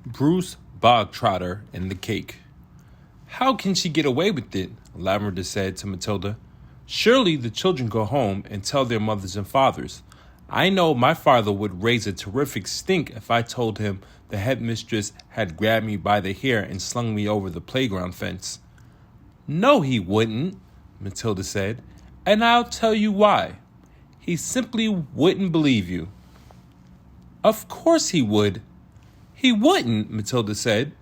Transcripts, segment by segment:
Bruce Bogtrotter and the cake. How can she get away with it? Lavender said to Matilda. Surely the children go home and tell their mothers and fathers. I know my father would raise a terrific stink if I told him the headmistress had grabbed me by the hair and slung me over the playground fence. No, he wouldn't, Matilda said, and I'll tell you why. He simply wouldn't believe you. Of course he would. He wouldn't, Matilda said,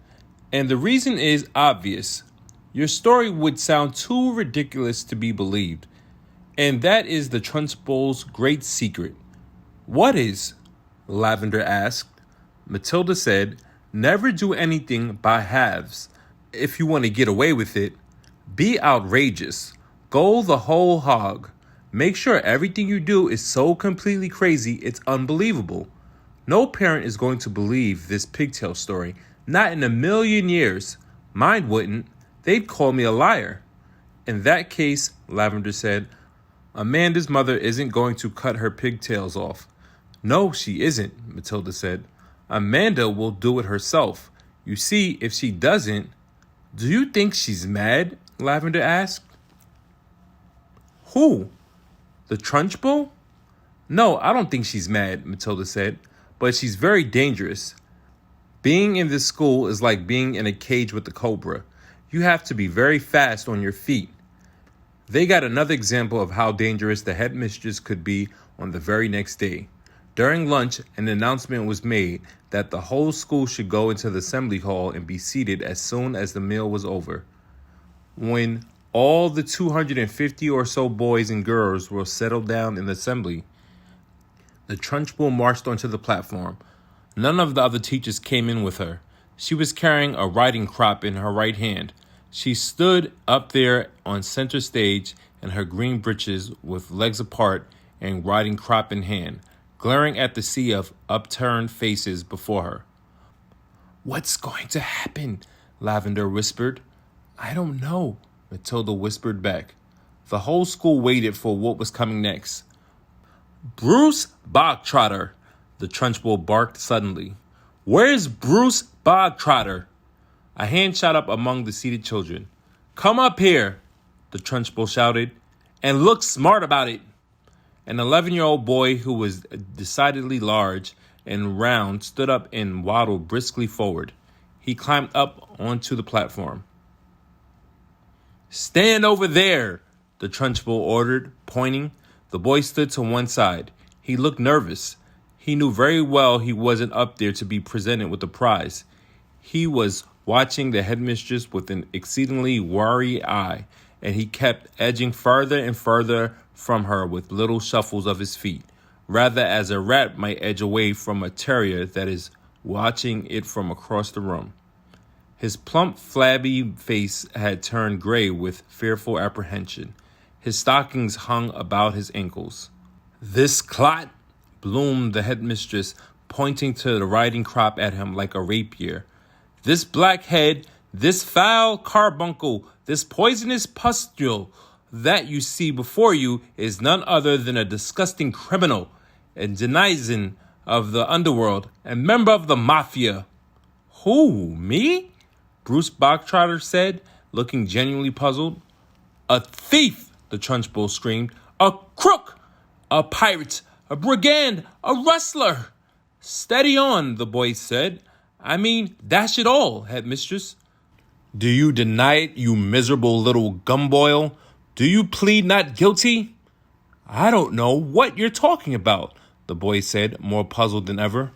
and the reason is obvious. Your story would sound too ridiculous to be believed, and that is the Trunchbull's great secret. What is? Lavender asked. Matilda said, never do anything by halves. If you want to get away with it, be outrageous. Go the whole hog. Make sure everything you do is so completely crazy it's unbelievable. No parent is going to believe this pigtail story. Not in a million years. Mine wouldn't. They'd call me a liar. In that case, Lavender said, Amanda's mother isn't going to cut her pigtails off. No, she isn't, Matilda said. Amanda will do it herself. You see, if she doesn't... Do you think she's mad? Lavender asked. Who? The Trunchbull? No, I don't think she's mad, Matilda said, but she's very dangerous. Being in this school is like being in a cage with a cobra. You have to be very fast on your feet. They got another example of how dangerous the headmistress could be on the very next day. During lunch, an announcement was made that the whole school should go into the assembly hall and be seated as soon as the meal was over. When all the 250 or so boys and girls were settled down in the assembly, the Trunchbull marched onto the platform. None of the other teachers came in with her. She was carrying a riding crop in her right hand. She stood up there on center stage in her green breeches with legs apart and riding crop in hand, glaring at the sea of upturned faces before her. What's going to happen? Lavender whispered. I don't know, Matilda whispered back. The whole school waited for what was coming next. Bruce Bogtrotter, the Trunchbull barked suddenly. Where's Bruce Bogtrotter? A hand shot up among the seated children. Come up here, the Trunchbull shouted, and look smart about it. An 11-year-old boy who was decidedly large and round stood up and waddled briskly forward. He climbed up onto the platform. Stand over there, the Trunchbull ordered, pointing. The boy stood to one side. He looked nervous. He knew very well he wasn't up there to be presented with a prize. He was watching the headmistress with an exceedingly wary eye, and he kept edging further and further from her with little shuffles of his feet, rather as a rat might edge away from a terrier that is watching it from across the room. His plump, flabby face had turned gray with fearful apprehension. His stockings hung about his ankles. This clot, bloomed the headmistress, pointing to the riding crop at him like a rapier. This blackhead, this foul carbuncle, this poisonous pustule that you see before you is none other than a disgusting criminal, a denizen of the underworld, a member of the mafia. Who, me? Bruce Bogtrotter said, looking genuinely puzzled. A thief, the Trunchbull screamed. A crook, a pirate, a brigand, a rustler. Steady on, the boy said. I mean, dash it all, headmistress. Do you deny it, you miserable little gumboil? Do you plead not guilty? I don't know what you're talking about, the boy said, more puzzled than ever.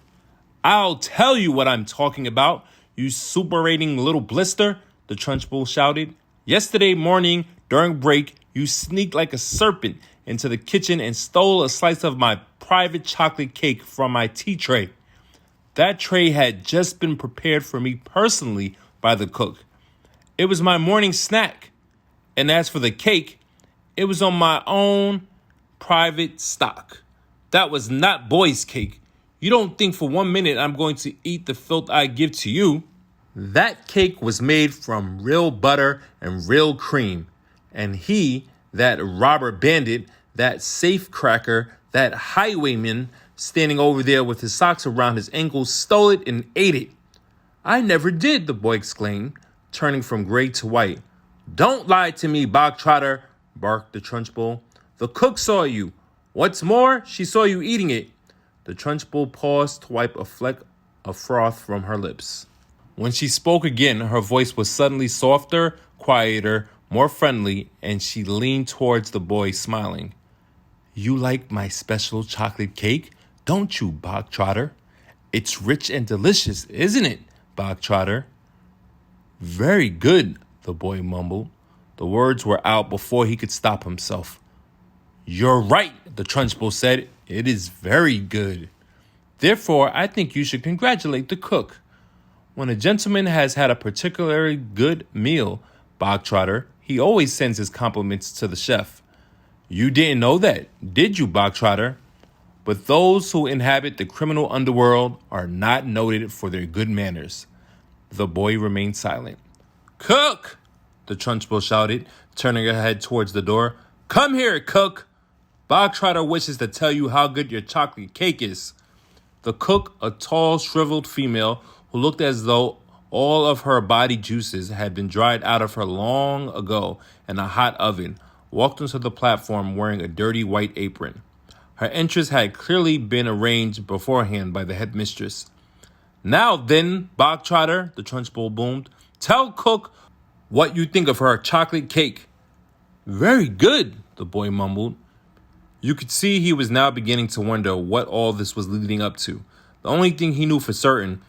I'll tell you what I'm talking about, you superating little blister, the Trunchbull shouted. Yesterday morning, during break, you sneaked like a serpent into the kitchen and stole a slice of my private chocolate cake from my tea tray. That tray had just been prepared for me personally by the cook. It was my morning snack. And as for the cake, it was on my own private stock. That was not boy's cake. You don't think for 1 minute I'm going to eat the filth I give to you. That cake was made from real butter and real cream. And he, that robber bandit, that safe cracker, that highwayman standing over there with his socks around his ankles, stole it and ate it. I never did, the boy exclaimed, turning from gray to white. Don't lie to me, Bogtrotter, barked the Trunchbull. The cook saw you. What's more, she saw you eating it. The Trunchbull paused to wipe a fleck of froth from her lips. When she spoke again, her voice was suddenly softer, quieter, more friendly, and she leaned towards the boy, smiling. You like my special chocolate cake, don't you, Bogtrotter? It's rich and delicious, isn't it, Bogtrotter? Very good, the boy mumbled. The words were out before he could stop himself. You're right, the Trunchbull said. It is very good. Therefore, I think you should congratulate the cook. When a gentleman has had a particularly good meal, Bogtrotter, he always sends his compliments to the chef. You didn't know that, did you, Bogtrotter? But those who inhabit the criminal underworld are not noted for their good manners. The boy remained silent. Cook! The Trunchbull shouted, turning her head towards the door. Come here, cook! Bogtrotter wishes to tell you how good your chocolate cake is. The cook, a tall, shriveled female who looked as though all of her body juices had been dried out of her long ago in a hot oven, walked onto the platform wearing a dirty white apron. Her entrance had clearly been arranged beforehand by the headmistress. Now then, Bogtrotter, the Trunchbull boomed, tell cook what you think of her chocolate cake. Very good, the boy mumbled. You could see he was now beginning to wonder what all this was leading up to. The only thing he knew for certain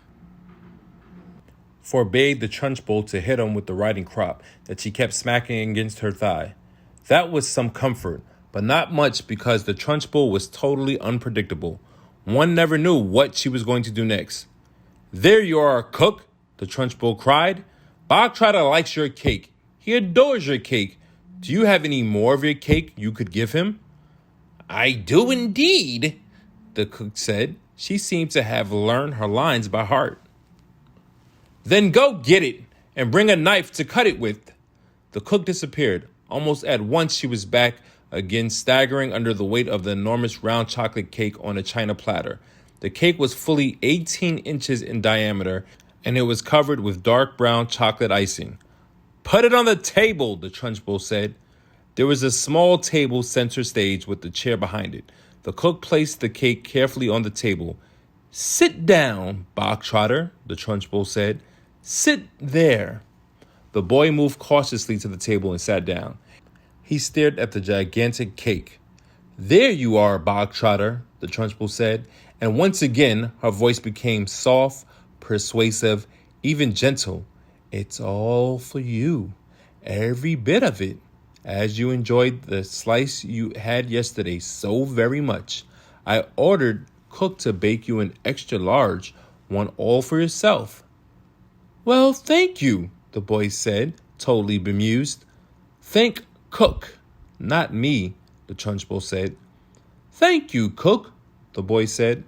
forbade the Trunchbull to hit him with the riding crop that she kept smacking against her thigh. That was some comfort, but not much because the Trunchbull was totally unpredictable. One never knew what she was going to do next. There you are, cook, the Trunchbull cried. Bogtrotter likes your cake. He adores your cake. Do you have any more of your cake you could give him? I do indeed, the cook said. She seemed to have learned her lines by heart. Then go get it and bring a knife to cut it with. The cook disappeared. Almost at once she was back again, staggering under the weight of the enormous round chocolate cake on a china platter. The cake was fully 18 inches in diameter, and it was covered with dark brown chocolate icing. Put it on the table, the Trunchbull said. There was a small table center stage with the chair behind it. The cook placed the cake carefully on the table. Sit down, Bogtrotter, the Trunchbull said. Sit there. The boy moved cautiously to the table and sat down. He stared at the gigantic cake. There you are, Bogtrotter, the Trunchbull said, and once again her voice became soft, persuasive, even gentle. It's all for you, every bit of it, as you enjoyed the slice you had yesterday so very much. I ordered cook to bake you an extra large one all for yourself. Well, thank you, the boy said, totally bemused. Thank cook, not me, the Trunchbull said. Thank you, cook, the boy said.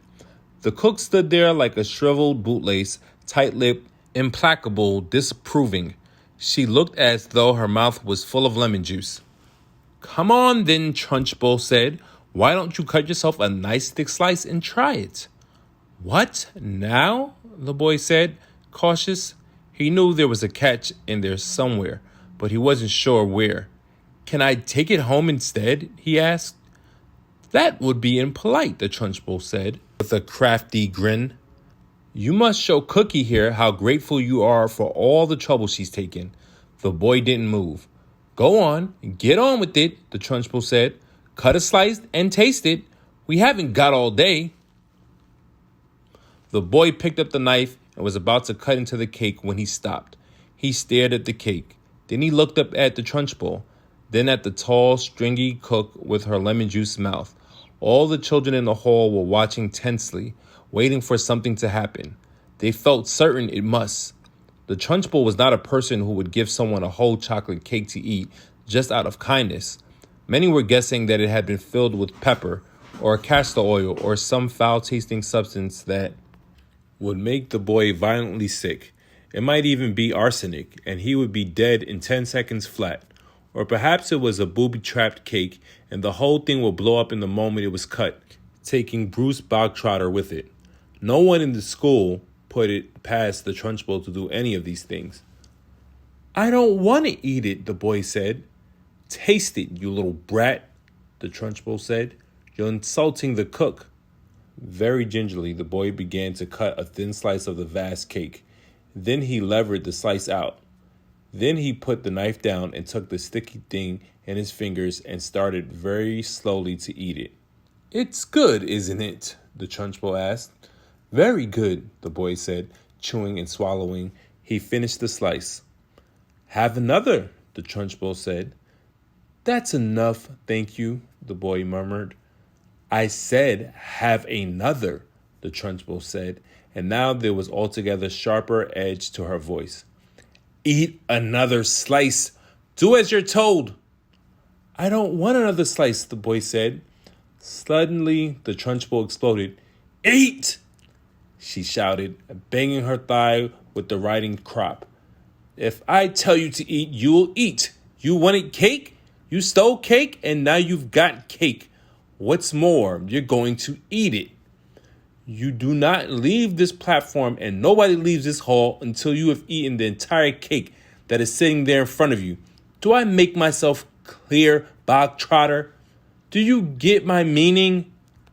The cook stood there like a shriveled bootlace, tight-lipped, implacable, disapproving. She looked as though her mouth was full of lemon juice. Come on then, Trunchbull said. Why don't you cut yourself a nice thick slice and try it? What, now? The boy said, cautious. He knew there was a catch in there somewhere, but he wasn't sure where. Can I take it home instead? He asked. That would be impolite, the Trunchbull said, with a crafty grin. You must show Cookie here how grateful you are for all the trouble she's taken. The boy didn't move. Go on, get on with it, the Trunchbull said. Cut a slice and taste it. We haven't got all day. The boy picked up the knife and was about to cut into the cake when he stopped. He stared at the cake. Then he looked up at the Trunchbull, then at the tall, stringy cook with her lemon juice mouth. All the children in the hall were watching tensely, waiting for something to happen. They felt certain it must. The Trunchbull was not a person who would give someone a whole chocolate cake to eat just out of kindness. Many were guessing that it had been filled with pepper or castor oil or some foul-tasting substance that would make the boy violently sick. It might even be arsenic, and he would be dead in 10 seconds flat. Or perhaps it was a booby-trapped cake, and the whole thing would blow up in the moment it was cut, taking Bruce Bogtrotter with it. No one in the school put it past the Trunchbull to do any of these things. I don't want to eat it, the boy said. Taste it, you little brat, the Trunchbull said. You're insulting the cook. Very gingerly, the boy began to cut a thin slice of the vast cake. Then he levered the slice out. Then he put the knife down and took the sticky thing in his fingers and started very slowly to eat it. It's good, isn't it? The Trunchbull asked. Very good, the boy said, chewing and swallowing. He finished the slice. Have another, the Trunchbull said. That's enough, thank you, the boy murmured. I said, have another, the Trunchbull said, and now there was altogether sharper edge to her voice. Eat another slice. Do as you're told. I don't want another slice, the boy said. Suddenly, the Trunchbull exploded. Eat! She shouted, banging her thigh with the riding crop. If I tell you to eat, you'll eat. You wanted cake? You stole cake, and now you've got cake. What's more, you're going to eat it. You do not leave this platform, and nobody leaves this hall until you have eaten the entire cake that is sitting there in front of you. Do I make myself clear, Bogtrotter? Do you get my meaning?